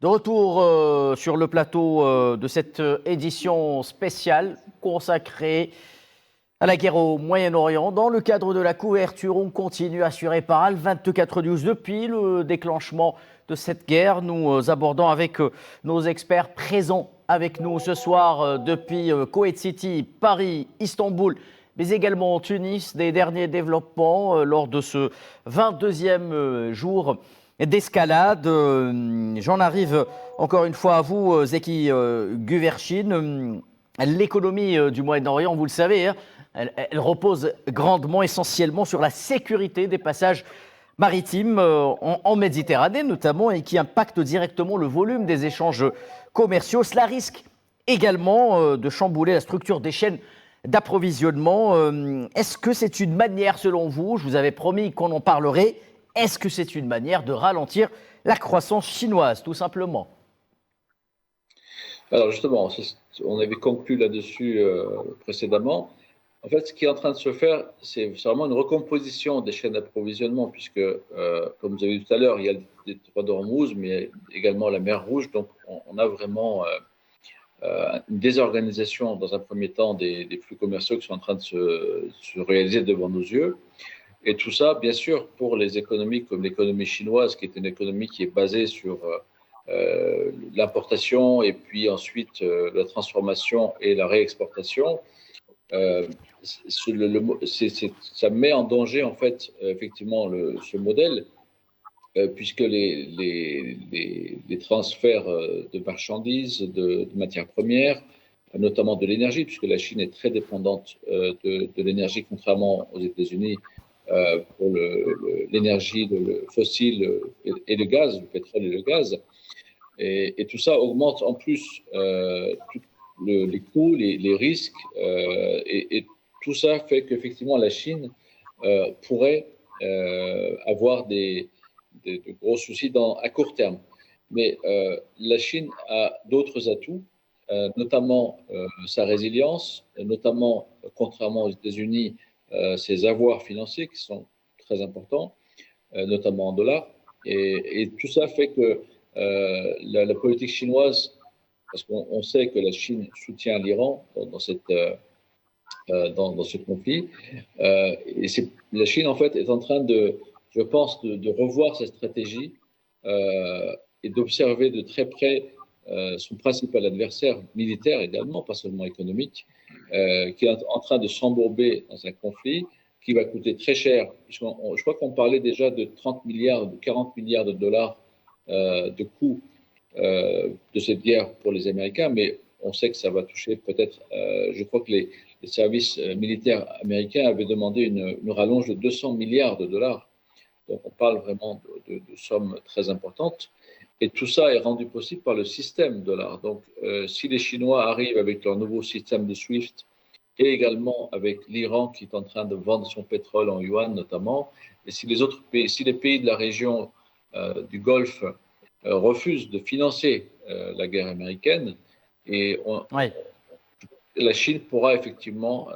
De retour sur le plateau de cette édition spéciale consacrée à la guerre au Moyen-Orient. Dans le cadre de la couverture, on continue assurée par Al24 News depuis le déclenchement de cette guerre. Nous abordons avec nos experts présents avec nous ce soir depuis Koweït City, Paris, Istanbul, mais également Tunis, des derniers développements lors de ce 22e jour d'escalade. J'en arrive encore une fois à vous, Zeki Güvercin. L'économie du Moyen-Orient, vous le savez, hein, elle repose grandement, essentiellement sur la sécurité des passages maritimes en Méditerranée notamment, et qui impacte directement le volume des échanges commerciaux. Cela risque également de chambouler la structure des chaînes d'approvisionnement. Est-ce que c'est une manière, selon vous, je vous avais promis qu'on en parlerait, est-ce que c'est une manière de ralentir la croissance chinoise, tout simplement? Alors justement, on avait conclu là-dessus précédemment. En fait, ce qui est en train de se faire, c'est vraiment une recomposition des chaînes d'approvisionnement, puisque, comme vous avez dit tout à l'heure, il y a le détroit d'Ormuz, mais également la mer Rouge. Donc, on a vraiment une désorganisation, dans un premier temps, des flux commerciaux qui sont en train de se réaliser devant nos yeux. Et tout ça, bien sûr, pour les économies comme l'économie chinoise, qui est une économie qui est basée sur l'importation et puis ensuite la transformation et la réexportation. Ça met en danger, en fait, effectivement, ce modèle, puisque les transferts de marchandises, de matières premières, notamment de l'énergie, puisque la Chine est très dépendante de l'énergie, contrairement aux États-Unis, pour l'énergie fossile et le gaz, le pétrole et le gaz. Et tout ça augmente en plus les coûts, les risques, et tout ça fait qu'effectivement la Chine pourrait avoir de gros soucis à court terme. Mais la Chine a d'autres atouts, notamment sa résilience, notamment, contrairement aux États-Unis, ses avoirs financiers qui sont très importants, notamment en dollars. Et tout ça fait que la politique chinoise, parce qu'on sait que la Chine soutient l'Iran dans ce conflit, et la Chine, en fait, est en train je pense, de revoir sa stratégie et d'observer de très près son principal adversaire militaire également, pas seulement économique, qui est en train de s'embourber dans un conflit qui va coûter très cher. Je crois qu'on parlait déjà de 30 milliards, de 40 milliards de dollars de coûts de cette guerre pour les Américains, mais on sait que ça va toucher peut-être, je crois que les services militaires américains avaient demandé une rallonge de 200 milliards de dollars. Donc on parle vraiment de sommes très importantes. Et tout ça est rendu possible par le système dollar. Donc si les Chinois arrivent avec leur nouveau système de SWIFT, et également avec l'Iran qui est en train de vendre son pétrole en yuan notamment, et si les autres pays, si les pays de la région du Golfe refusent de financer la guerre américaine, et la Chine pourra effectivement,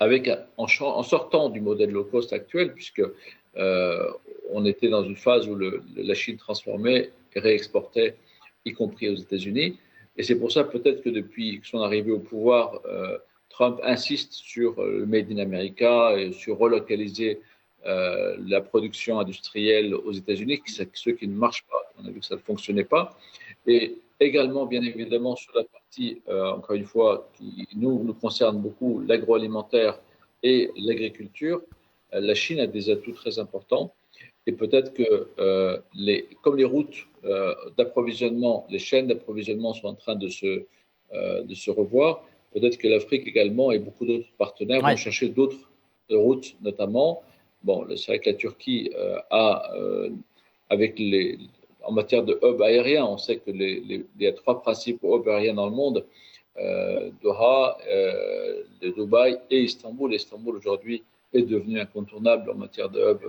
en sortant du modèle low cost actuel, puisque on était dans une phase où la Chine transformait et réexportait, y compris aux États-Unis. Et c'est pour ça peut-être que depuis son arrivée au pouvoir, Trump insiste sur le Made in America et sur relocaliser la production industrielle aux États-Unis, ce qui ne marche pas. On a vu que ça ne fonctionnait pas. Et également, bien évidemment, sur la partie, encore une fois, qui nous concerne beaucoup, l'agroalimentaire et l'agriculture, la Chine a des atouts très importants. Et peut-être que, comme les routes d'approvisionnement, les chaînes d'approvisionnement sont en train de se revoir, peut-être que l'Afrique également et beaucoup d'autres partenaires vont chercher d'autres routes, notamment. Bon, c'est vrai que la Turquie en matière de hub aérien, on sait que il y a 3 principaux hubs aériens dans le monde, Doha, Dubaï et Istanbul. Istanbul, aujourd'hui, est devenu incontournable en matière de hub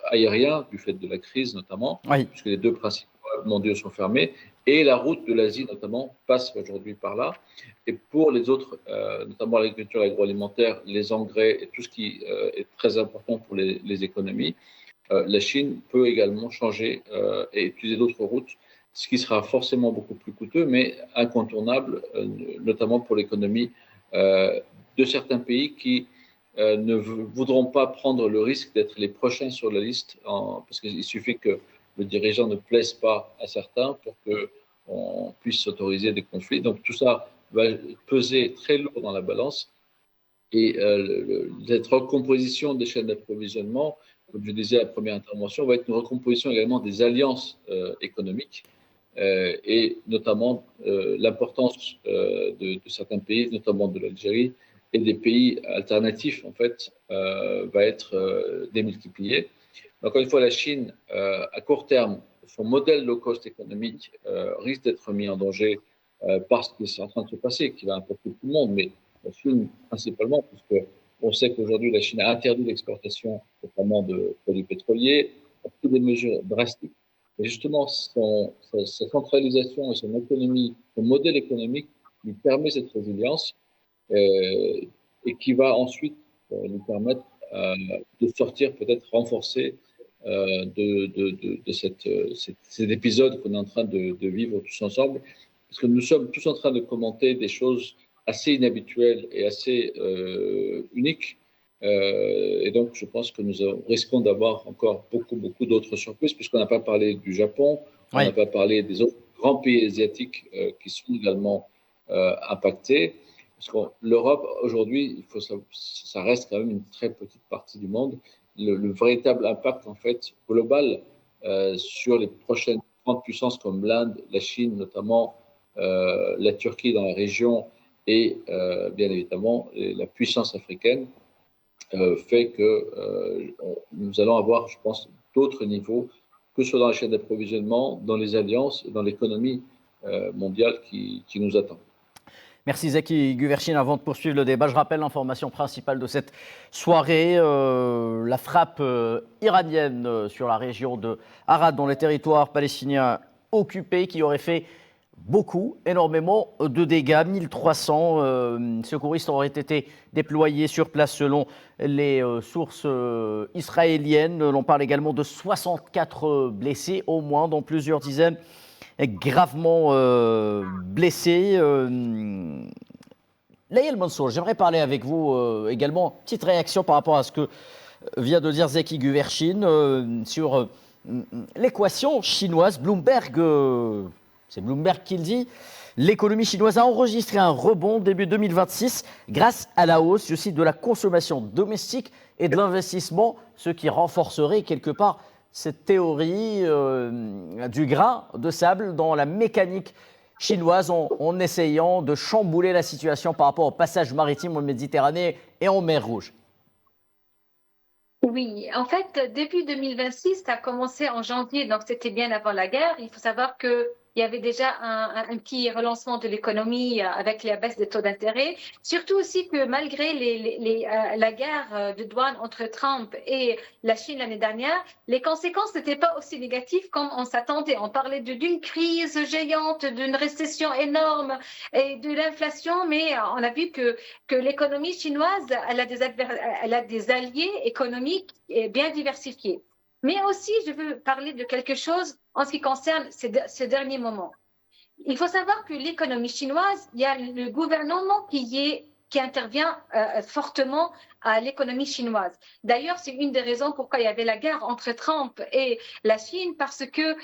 aérien, du fait de la crise notamment, puisque les 2 principaux hubs mondiaux sont fermés. Et la route de l'Asie, notamment, passe aujourd'hui par là. Et pour les autres, notamment l'agriculture agroalimentaire, les engrais et tout ce qui est très important pour les économies, la Chine peut également changer et utiliser d'autres routes. ce qui sera forcément beaucoup plus coûteux, mais incontournable, notamment pour l'économie de certains pays qui ne voudront pas prendre le risque d'être les prochains sur la liste, parce qu'il suffit que le dirigeant ne plaise pas à certains pour qu'on puisse s'autoriser des conflits. Donc tout ça va peser très lourd dans la balance. Et cette recomposition des chaînes d'approvisionnement, comme je disais à la première intervention, va être une recomposition également des alliances économiques et notamment l'importance de certains pays, notamment de l'Algérie et des pays alternatifs, en fait, va être démultipliée. Encore une fois, la Chine, à court terme, son modèle low cost économique risque d'être mis en danger par ce qui est en train de se passer, qui va impacter tout le monde, mais la Chine principalement, puisque on sait qu'aujourd'hui la Chine a interdit l'exportation notamment de produits pétroliers, a pris des mesures drastiques. Et justement, sa centralisation et son économie, son modèle économique lui permet cette résilience et qui va ensuite lui permettre de sortir peut-être renforcé de cet épisode qu'on est en train de vivre tous ensemble, parce que nous sommes tous en train de commenter des choses assez inhabituelles et assez uniques. Et donc, je pense que nous risquons d'avoir encore beaucoup d'autres surprises, puisqu'on n'a pas parlé du Japon, on n'a pas parlé des autres grands pays asiatiques qui sont également impactés. Parce que l'Europe, aujourd'hui, ça reste quand même une très petite partie du monde. Le véritable impact, en fait, global sur les prochaines grandes puissances comme l'Inde, la Chine notamment, la Turquie dans la région et bien évidemment la puissance africaine fait que nous allons avoir, je pense, d'autres niveaux, que ce soit dans la chaîne d'approvisionnement, dans les alliances et dans l'économie mondiale qui nous attend. Merci Zeki Guverchin. Avant de poursuivre le débat, je rappelle l'information principale de cette soirée, la frappe iranienne sur la région de Arad, dans les territoires palestiniens occupés, qui aurait fait énormément de dégâts. 1300 secouristes auraient été déployés sur place selon les sources israéliennes. On parle également de 64 blessés au moins, dont plusieurs dizaines gravement blessés. Layel Mansour, j'aimerais parler avec vous également. Petite réaction par rapport à ce que vient de dire Zeki Guverchin sur l'équation chinoise. Bloomberg, c'est Bloomberg qui le dit, l'économie chinoise a enregistré un rebond début 2026 grâce à la hausse, je cite, de la consommation domestique et de l'investissement, ce qui renforcerait quelque part cette théorie du grain de sable dans la mécanique chinoise en essayant de chambouler la situation par rapport au passage maritime en Méditerranée et en mer Rouge. Oui, en fait, début 2026, ça a commencé en janvier, donc c'était bien avant la guerre. Il faut savoir que il y avait déjà un petit relancement de l'économie avec la baisse des taux d'intérêt. Surtout aussi que malgré la guerre de douane entre Trump et la Chine l'année dernière, les conséquences n'étaient pas aussi négatives comme on s'attendait. On parlait d'une crise géante, d'une récession énorme et de l'inflation, mais on a vu que l'économie chinoise, elle a des alliés économiques bien diversifiés. Mais aussi, je veux parler de quelque chose en ce qui concerne ce dernier moment. Il faut savoir que l'économie chinoise, il y a le gouvernement qui intervient fortement à l'économie chinoise. D'ailleurs, c'est une des raisons pourquoi il y avait la guerre entre Trump et la Chine, parce que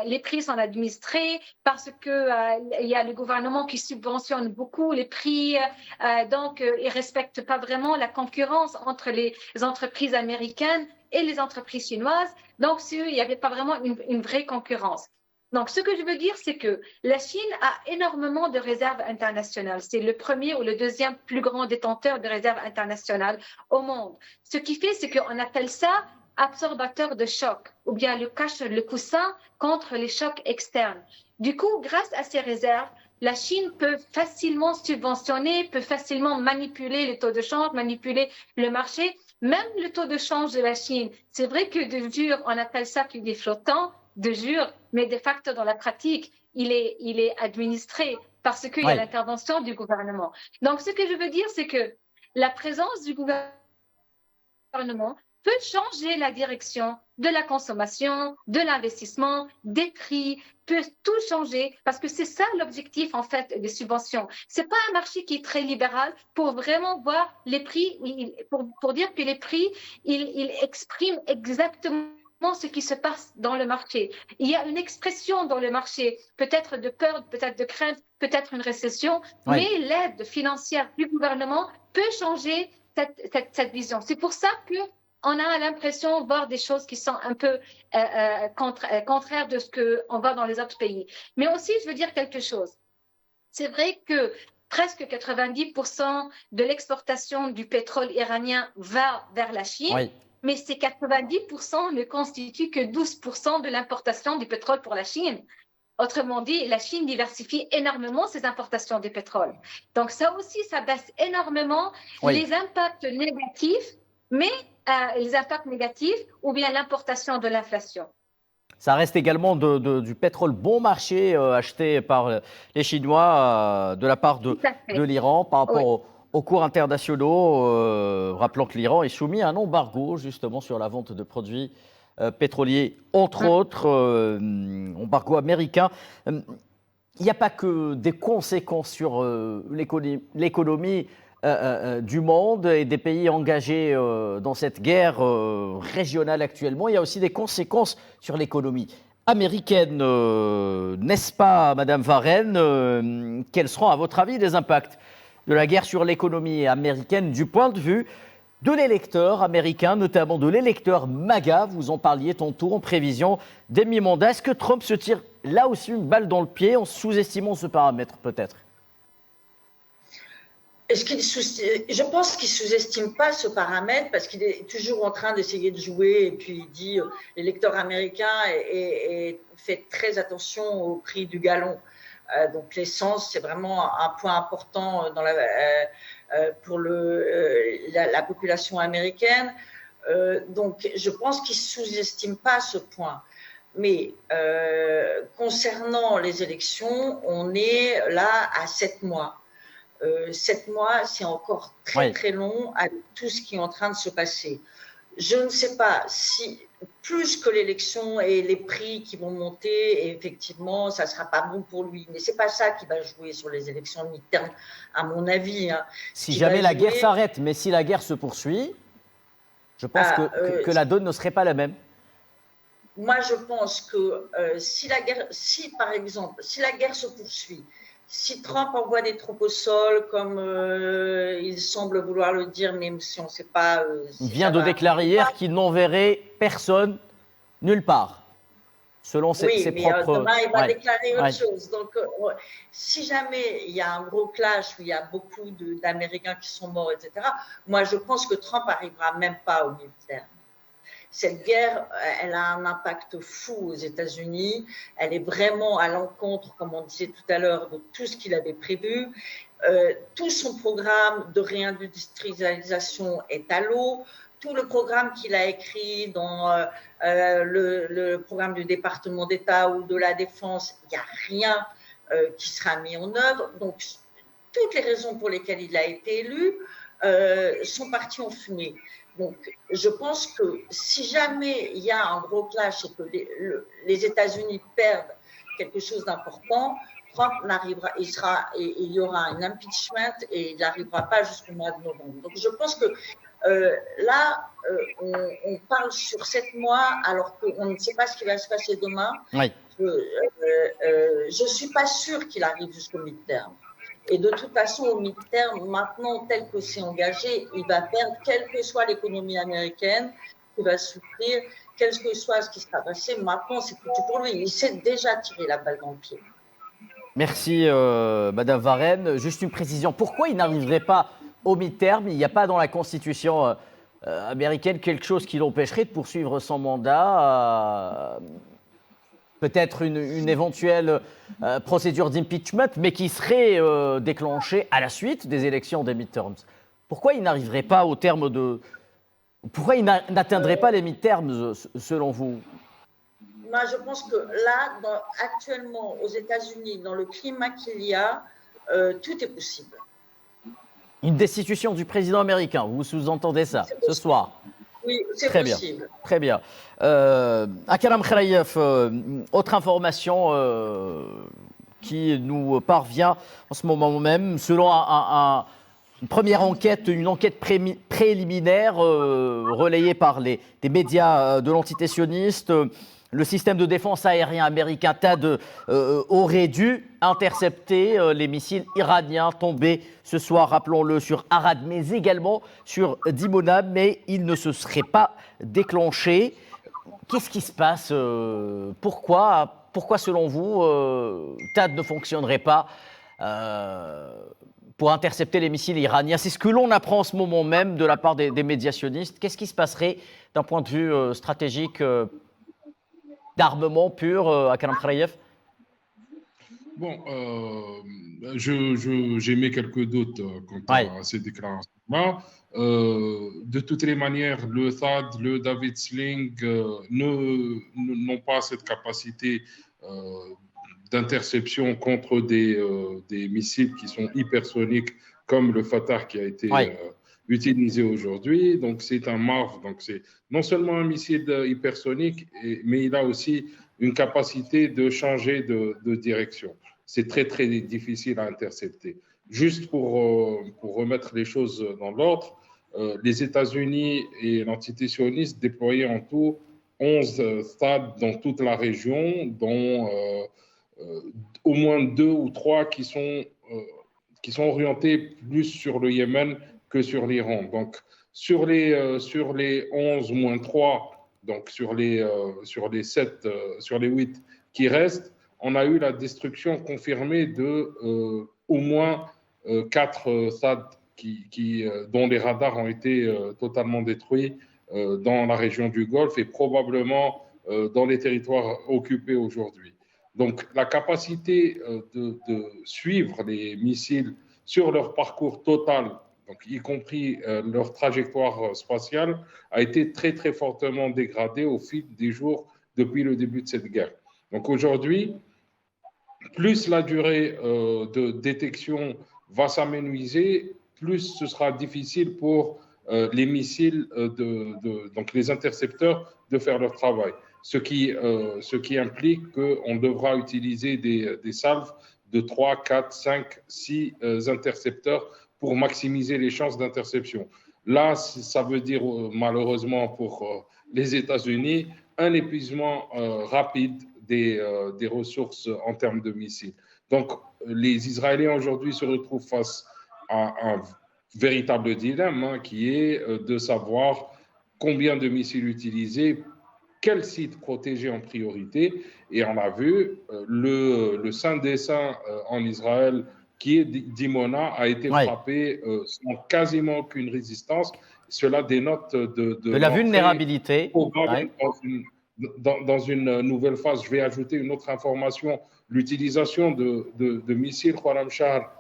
les prix sont administrés, parce que il y a le gouvernement qui subventionne beaucoup les prix, donc il ne respecte pas vraiment la concurrence entre les entreprises américaines et les entreprises chinoises. Donc, il n'y avait pas vraiment une vraie concurrence. Donc, ce que je veux dire, c'est que la Chine a énormément de réserves internationales. C'est le premier ou le deuxième plus grand détenteur de réserves internationales au monde. Ce qui fait, c'est qu'on appelle ça absorbateur de choc, ou bien le coussin contre les chocs externes. Du coup, grâce à ces réserves, la Chine peut facilement subventionner, peut facilement manipuler les taux de change, manipuler le marché. Même le taux de change de la Chine, c'est vrai que de jure, on appelle ça qu'il est flottant, de jure, mais de facto dans la pratique, il est administré parce qu'il y a l'intervention du gouvernement. Donc, ce que je veux dire, c'est que la présence du gouvernement peut changer la direction de la consommation, de l'investissement, des prix, peut tout changer parce que c'est ça l'objectif en fait des subventions. C'est pas un marché qui est très libéral pour vraiment voir les prix, pour dire que les prix, ils expriment exactement ce qui se passe dans le marché. Il y a une expression dans le marché, peut-être de peur, peut-être de crainte, peut-être une récession, mais l'aide financière du gouvernement peut changer cette vision. C'est pour ça que on a l'impression de voir des choses qui sont un peu contraires de ce qu'on voit dans les autres pays. Mais aussi, je veux dire quelque chose. C'est vrai que presque 90% de l'exportation du pétrole iranien va vers la Chine, mais ces 90% ne constituent que 12% de l'importation du pétrole pour la Chine. Autrement dit, la Chine diversifie énormément ses importations de pétrole. Donc ça aussi, ça baisse énormément les impacts négatifs, mais les impacts négatifs ou bien l'importation de l'inflation. Ça reste également du pétrole bon marché acheté par les Chinois de la part de l'Iran par rapport aux cours internationaux. Rappelons que l'Iran est soumis à un embargo justement sur la vente de produits pétroliers, entre autres, embargo américain. Il n'y a pas que des conséquences sur l'économie du monde et des pays engagés dans cette guerre régionale actuellement. Il y a aussi des conséquences sur l'économie américaine. N'est-ce pas, Madame Warren? Quels seront, à votre avis, les impacts de la guerre sur l'économie américaine du point de vue de l'électeur américain, notamment de l'électeur MAGA? Vous en parliez tantôt en prévision des mi-mandats. Est-ce que Trump se tire là aussi une balle dans le pied en sous-estimant ce paramètre peut-être? Je pense qu'il ne sous-estime pas ce paramètre parce qu'il est toujours en train d'essayer de jouer et puis il dit l'électeur américain fait très attention au prix du gallon. Donc l'essence, c'est vraiment un point important pour la population américaine. Donc je pense qu'il ne sous-estime pas ce point. Mais concernant les élections, on est là à 7 mois. 7 mois, c'est encore très long avec tout ce qui est en train de se passer. Je ne sais pas si, plus que l'élection et les prix qui vont monter, et effectivement, ça ne sera pas bon pour lui. Mais ce n'est pas ça qui va jouer sur les élections de mi-terme, à mon avis. Si jamais la guerre s'arrête, mais si la guerre se poursuit, je pense que la donne ne serait pas la même. Moi, je pense que par exemple, si la guerre se poursuit, si Trump envoie des troupes au sol, comme il semble vouloir le dire, même si on ne sait pas… il vient de déclarer hier qu'il n'enverrait personne nulle part, selon ses propres… demain, il va déclarer autre chose. Donc, si jamais il y a un gros clash où il y a beaucoup d'Américains qui sont morts, etc., moi, je pense que Trump n'arrivera même pas au militaire. Cette guerre, elle a un impact fou aux États-Unis. Elle est vraiment à l'encontre, comme on disait tout à l'heure, de tout ce qu'il avait prévu. Tout son programme de réindustrialisation est à l'eau. Tout le programme qu'il a écrit dans le programme du département d'État ou de la Défense, il n'y a rien qui sera mis en œuvre. Donc, toutes les raisons pour lesquelles il a été élu sont parties en fumée. Donc, je pense que si jamais il y a un gros clash et que les États-Unis perdent quelque chose d'important, Trump n'arrivera, il y aura un impeachment et il n'arrivera pas jusqu'au mois de novembre. Donc, je pense que là, on parle sur 7 mois alors qu'on ne sait pas ce qui va se passer demain. Oui. Je ne suis pas sûre qu'il arrive jusqu'au mi-terme. Et de toute façon, au mi-terme, maintenant, tel que c'est engagé, il va perdre, quelle que soit l'économie américaine, il va souffrir, quel que soit ce qui sera passé. Maintenant, c'est foutu pour lui. Il s'est déjà tiré la balle dans le pied. Merci, Madame Warren. Juste une précision. Pourquoi il n'arriverait pas au mi-terme? Il n'y a pas dans la Constitution américaine quelque chose qui l'empêcherait de poursuivre son mandat peut-être une éventuelle procédure d'impeachment, mais qui serait déclenchée à la suite des élections des midterms. Pourquoi il n'arriverait pas au terme de… Pourquoi il n'atteindrait pas les midterms, selon vous? Moi, je pense que là, actuellement, aux États-Unis, dans le climat qu'il y a, tout est possible. Une destitution du président américain, vous sous-entendez ça, ce soir? Oui, c'est Très possible. bien, très bien. Akram Khraïef, autre information qui nous parvient en ce moment même, selon une première enquête, une enquête préliminaire relayée par des médias de l'entité sioniste. Le système de défense aérien américain THAAD aurait dû intercepter les missiles iraniens tombés ce soir, rappelons-le, sur Arad, mais également sur Dimona, mais ils ne se seraient pas déclenchés. Qu'est-ce qui se passe pourquoi, selon vous, THAAD ne fonctionnerait pas pour intercepter les missiles iraniens? C'est ce que l'on apprend en ce moment même de la part des médias sionistes. Qu'est-ce qui se passerait d'un point de vue stratégique d'armement pur, Akram Khraïef? Bon, j'émets quelques doutes quant à ces déclarations-là. De toutes les manières, le THAAD, le David Sling n'ont pas cette capacité d'interception contre des missiles qui sont hypersoniques comme le Fatah qui a été utilisé aujourd'hui. Donc, c'est un MARV. Donc, c'est non seulement un missile hypersonique, mais il a aussi une capacité de changer de direction. C'est très, très difficile à intercepter. Juste pour remettre les choses dans l'ordre, les États-Unis et l'entité sioniste déployaient en tout 11 stades dans toute la région, dont au moins 2 ou 3 qui sont orientés plus sur le Yémen que sur l'Iran. Donc, sur les 11 moins 3, donc sur les 8 qui restent, on a eu la destruction confirmée de au moins 4 stades dont les radars ont été totalement détruits dans la région du Golfe et probablement dans les territoires occupés aujourd'hui. Donc, la capacité de suivre les missiles sur leur parcours total, donc y compris leur trajectoire spatiale, a été très, très fortement dégradée au fil des jours depuis le début de cette guerre. Donc, aujourd'hui, plus la durée de détection va s'amenuiser, plus ce sera difficile pour les missiles, donc les intercepteurs, de faire leur travail. Ce qui implique qu'on devra utiliser des salves de 3, 4, 5, 6 intercepteurs pour maximiser les chances d'interception. Là, ça veut dire malheureusement pour les États-Unis un épuisement rapide des ressources en termes de missiles. Donc, les Israéliens aujourd'hui se retrouvent face à un véritable dilemme qui est de savoir combien de missiles utiliser, quel site protéger en priorité. Et on a vu le Saint des Saints en Israël, qui est Dimona, a été frappé sans quasiment aucune résistance. Cela dénote de la vulnérabilité. Dans une nouvelle phase. Je vais ajouter une autre information, l'utilisation de missiles Khorramshahr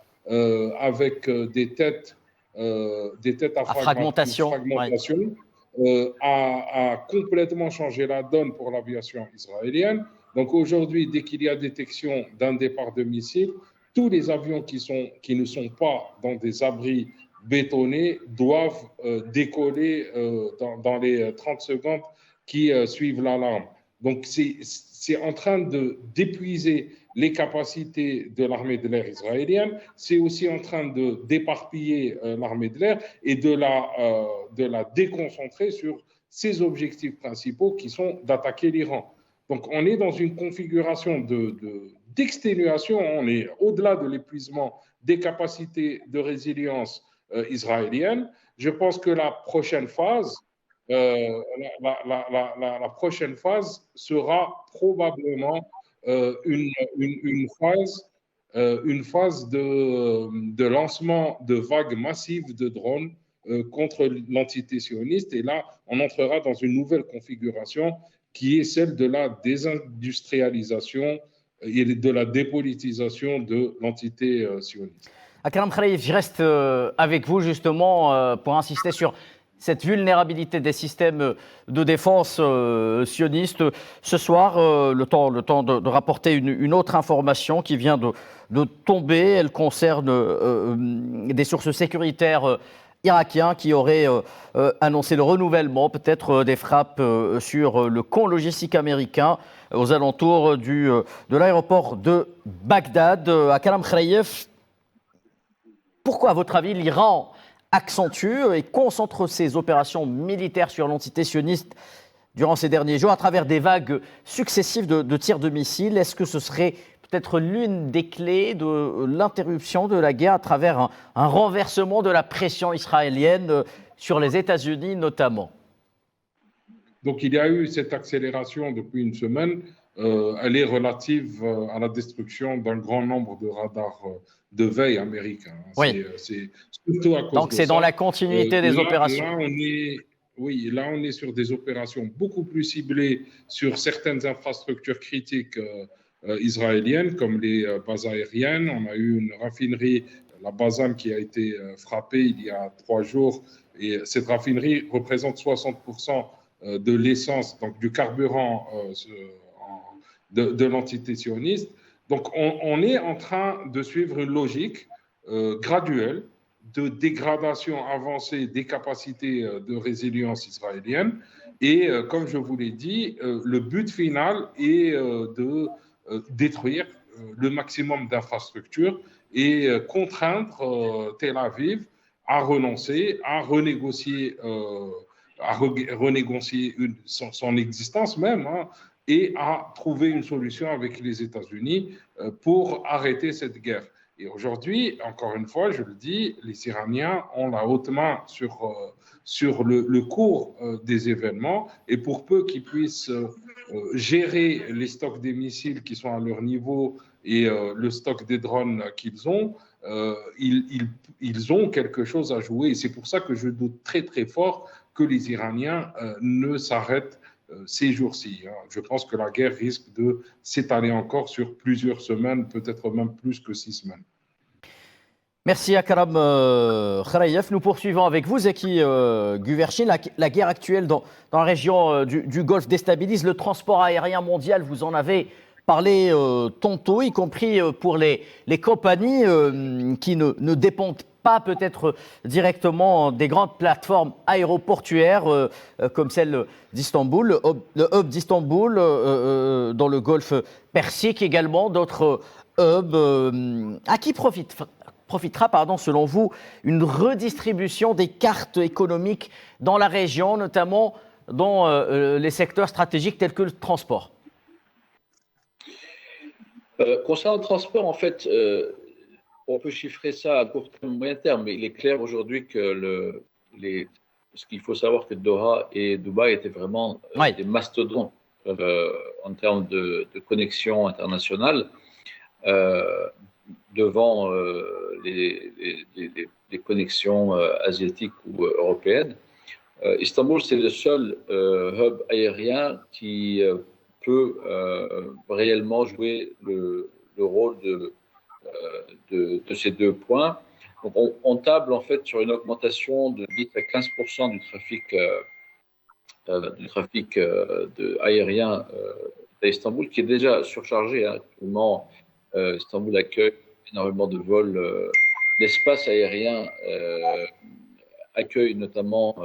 avec des têtes à fragmentation a complètement changé la donne pour l'aviation israélienne. Donc aujourd'hui, dès qu'il y a détection d'un départ de missiles, tous les avions qui ne sont pas dans des abris bétonnés doivent décoller dans les 30 secondes qui suivent l'alarme. Donc, c'est en train d'épuiser les capacités de l'armée de l'air israélienne. C'est aussi en train d'éparpiller l'armée de l'air et de la déconcentrer sur ses objectifs principaux qui sont d'attaquer l'Iran. Donc, on est dans une configuration d'exténuation. On est au-delà de l'épuisement des capacités de résilience israéliennes. Je pense que la prochaine phase, la prochaine phase sera probablement une phase de lancement de vagues massives de drones contre l'entité sioniste. Et là, on entrera dans une nouvelle configuration qui est celle de la désindustrialisation et de la dépolitisation de l'entité sioniste. Akram Khraïef, je reste avec vous justement pour insister sur cette vulnérabilité des systèmes de défense sionistes. Ce soir, le temps de rapporter une autre information qui vient de tomber. Elle concerne des sources sécuritaires irakien qui aurait annoncé le renouvellement peut-être des frappes sur le camp logistique américain aux alentours de l'aéroport de Bagdad. Akram Khraïef, pourquoi, à votre avis, l'Iran accentue et concentre ses opérations militaires sur l'entité sioniste durant ces derniers jours à travers des vagues successives de tirs de missiles? Est-ce que ce serait peut-être l'une des clés de l'interruption de la guerre à travers un renversement de la pression israélienne sur les États-Unis notamment? Donc il y a eu cette accélération depuis une semaine. Elle est relative à la destruction d'un grand nombre de radars de veille américains. Oui. C'est surtout à cause Donc de c'est ça. dans la continuité des opérations. Là, on est sur des opérations beaucoup plus ciblées sur certaines infrastructures critiques israéliennes, comme les bases aériennes. On a eu une raffinerie, la Bazam, qui a été frappée il y a 3 jours. Et cette raffinerie représente 60% de l'essence, donc du carburant de l'entité sioniste. Donc, on est en train de suivre une logique graduelle de dégradation avancée des capacités de résilience israélienne. Et comme je vous l'ai dit, le but final est de détruire le maximum d'infrastructures et contraindre Tel Aviv à renoncer, à renégocier son existence même, hein, et à trouver une solution avec les États-Unis pour arrêter cette guerre. Et aujourd'hui, encore une fois, je le dis, les Iraniens ont la haute main sur le cours des événements, et pour peu qu'ils puissent gérer les stocks des missiles qui sont à leur niveau et le stock des drones qu'ils ont, ils ont quelque chose à jouer. Et c'est pour ça que je doute très très fort que les Iraniens ne s'arrêtent ces jours-ci. Je pense que la guerre risque de s'étaler encore sur plusieurs semaines, peut-être même plus que 6 semaines. Merci Akram Khraïef. Nous poursuivons avec vous, Zeki Guverchin. La guerre actuelle dans la région du Golfe déstabilise le transport aérien mondial. Vous en avez parlé tantôt, y compris pour les compagnies qui ne dépendent pas peut-être directement des grandes plateformes aéroportuaires comme celle d'Istanbul, le hub d'Istanbul dans le Golfe Persique également, d'autres hubs. À qui profitera, selon vous, une redistribution des cartes économiques dans la région, notamment dans les secteurs stratégiques tels que le transport? Concernant le transport, en fait, on peut chiffrer ça à court terme, moyen terme, mais il est clair aujourd'hui que ce qu'il faut savoir que Doha et Dubaï étaient vraiment des mastodontes en termes de connexion internationale devant les connexions asiatiques ou européennes. Istanbul, c'est le seul hub aérien qui peut réellement jouer le rôle de ces 2 points. Donc on table en fait sur une augmentation de 10 à 15% du trafic aérien d'Istanbul, qui est déjà surchargé. Actuellement, Istanbul accueille énormément de vols. L'espace aérien accueille notamment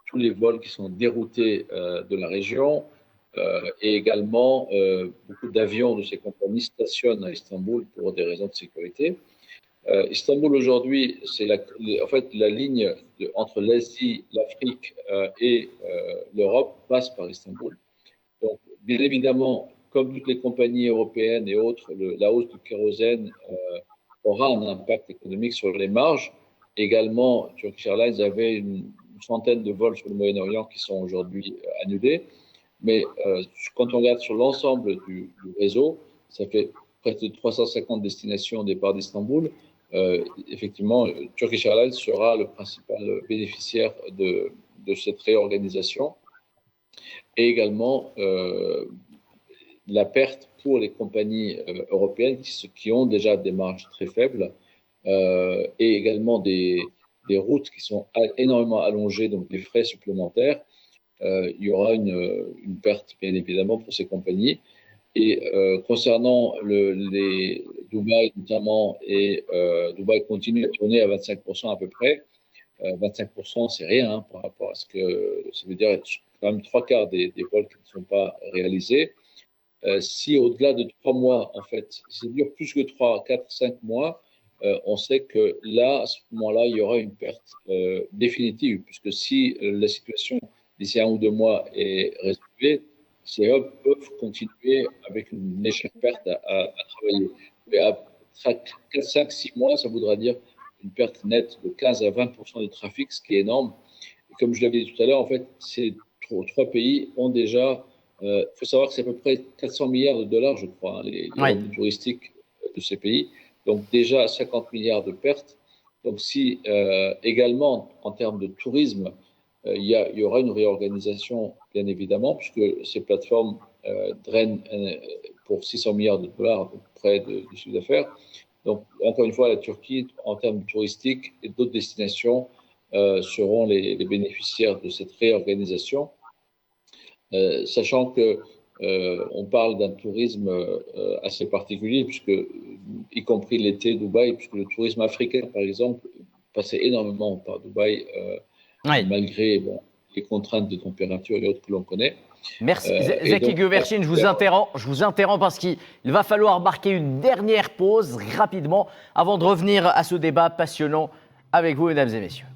tous les vols qui sont déroutés de la région. Et également, beaucoup d'avions de ces compagnies stationnent à Istanbul pour des raisons de sécurité. Istanbul, aujourd'hui, c'est en fait la ligne entre l'Asie, l'Afrique et l'Europe passe par Istanbul. Donc, bien évidemment, comme toutes les compagnies européennes et autres, la hausse du kérosène aura un impact économique sur les marges. Également, Turkish Airlines avait une centaine de vols sur le Moyen-Orient qui sont aujourd'hui annulés. Mais quand on regarde sur l'ensemble du réseau, ça fait près de 350 destinations au départ d'Istanbul. Effectivement, Turkish Airlines sera le principal bénéficiaire de cette réorganisation. Et également, la perte pour les compagnies européennes qui ont déjà des marges très faibles et également des routes qui sont énormément allongées, donc des frais supplémentaires. Il y aura une perte, bien évidemment, pour ces compagnies. Et concernant les Dubaï notamment, et Dubaï continue à tourner à 25% à peu près, 25%, c'est rien hein, par rapport à ce que ça veut dire. Quand même 3/4 des vols qui ne sont pas réalisés. Si au-delà de 3 mois, en fait, si ça dure plus que 3, 4, 5 mois, on sait que là, à ce moment-là, il y aura une perte définitive, puisque si la situation d'ici 1 ou 2 mois est résolue, ces hubs peuvent continuer avec une légère perte à travailler. Mais à 4, 5, 6 mois, ça voudra dire une perte nette de 15 à 20% de trafic, ce qui est énorme. Et comme je l'avais dit tout à l'heure, en fait, ces 3 pays ont déjà. Il faut savoir que c'est à peu près 400 milliards de dollars, je crois, hein, les revenus touristiques de ces pays. Donc déjà 50 milliards de pertes. Donc si également en termes de tourisme, il y aura une réorganisation, bien évidemment, puisque ces plateformes drainent pour 600 milliards de dollars à peu près de chiffre d'affaires. Donc encore une fois, la Turquie, en termes touristiques et d'autres destinations, seront les bénéficiaires de cette réorganisation. Sachant que on parle d'un tourisme assez particulier, puisque y compris l'été, Dubaï, puisque le tourisme africain, par exemple, passait énormément par Dubaï, malgré les contraintes de température et autres que l'on connaît. Merci. Zeki Göberçin, je vous interromps parce qu'il va falloir marquer une dernière pause rapidement avant de revenir à ce débat passionnant avec vous, mesdames et messieurs.